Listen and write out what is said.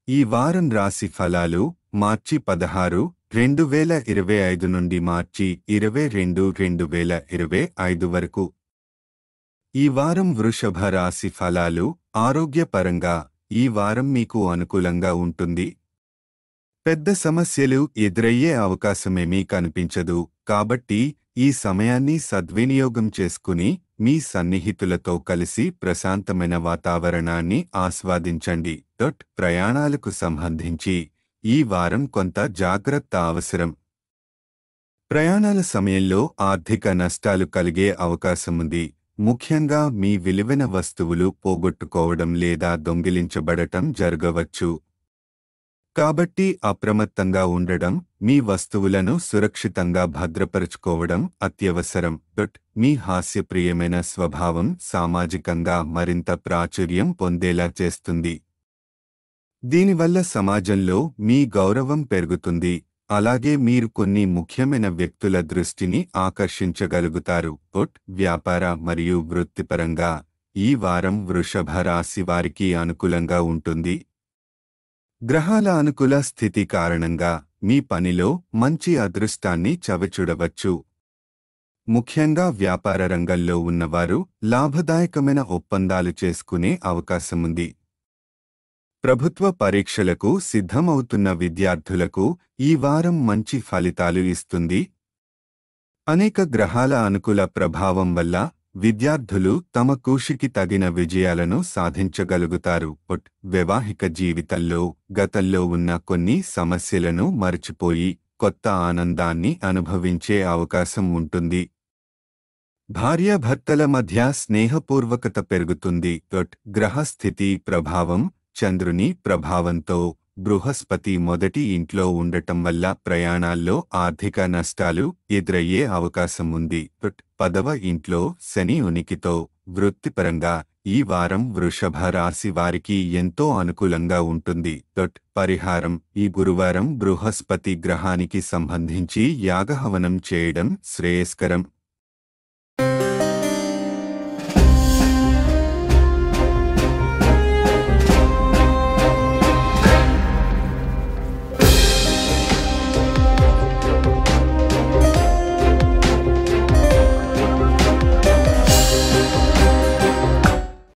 ఈ వారం రాశి ఫలాలు మార్చి 16, 2025 నుండి మార్చి 22, 2025 వరకు. ఈ వారం వృషభ రాశి ఫలాలు. ఆరోగ్యపరంగా ఈ వారం మీకు అనుకూలంగా ఉంటుంది. పెద్ద సమస్యలు ఎదురయ్యే అవకాశమేమీ కనిపించదు, కాబట్టి ఈ సమయాన్ని సద్వినియోగం చేసుకుని మీ సన్నిహితులతో కలిసి ప్రశాంతమైన వాతావరణాన్ని ఆస్వాదించండి. ప్రయాణాలకు సంబంధించి ఈ వారం కొంత జాగ్రత్త అవసరం. ప్రయాణాల సమయంలో ఆర్థిక నష్టాలు కలిగే అవకాశముంది. ముఖ్యంగా మీ విలువైన వస్తువులు పోగొట్టుకోవడం లేదా దొంగిలించబడటం జరగవచ్చు. కాబట్టి అప్రమత్తంగా ఉండడం, మీ వస్తువులను సురక్షితంగా భద్రపరుచుకోవడం అత్యవసరం. మీ హాస్యప్రియమైన స్వభావం సామాజికంగా మరింత ప్రాచుర్యం పొందేలా చేస్తుంది. దీనివల్ల సమాజంలో మీ గౌరవం పెరుగుతుంది, అలాగే మీరు కొన్ని ముఖ్యమైన వ్యక్తుల దృష్టిని ఆకర్షించగలుగుతారు. వ్యాపార మరియు వృత్తిపరంగా ఈ వారం వృషభ రాశి వారికి అనుకూలంగా ఉంటుంది. గ్రహాల అనుకూల స్థితి కారణంగా మీ పనిలో మంచి అదృష్టాన్ని చవిచూడవచ్చు. ముఖ్యంగా వ్యాపార రంగంలో ఉన్నవారు లాభదాయకమైన ఒప్పందాలు చేసుకునే అవకాశముంది. ప్రభుత్వ పరీక్షలకు సిద్ధమవుతున్న విద్యార్థులకు ఈ వారం మంచి ఫలితాలు ఇస్తుంది. అనేక గ్రహాల అనుకూల ప్రభావం వల్ల విద్యార్థులు తమ కృషికి తగిన విజయాలను సాధించగలుగుతారు. వైవాహిక జీవితంలో గతంలో ఉన్న కొన్ని సమస్యలను మరచిపోయి కొత్త ఆనందాన్ని అనుభవించే అవకాశం ఉంటుంది. భార్యాభర్తల మధ్య స్నేహపూర్వకత పెరుగుతుంది. గ్రహస్థితి ప్రభావం. చంద్రుని ప్రభావంతో బృహస్పతి మొదటి ఇంట్లో ఉండటం వల్ల ప్రయాణాల్లో ఆర్థిక నష్టాలు ఎదురయ్యే అవకాశం ఉంది. 10వ ఇంట్లో శని ఉనికితో వృత్తిపరంగా ఈ వారం వృషభ రాశి వారికి ఎంతో అనుకూలంగా ఉంటుంది. పరిహారం. ఈ గురువారం బృహస్పతి గ్రహానికి సంబంధించి యాగహవనం చేయడం శ్రేయస్కరం.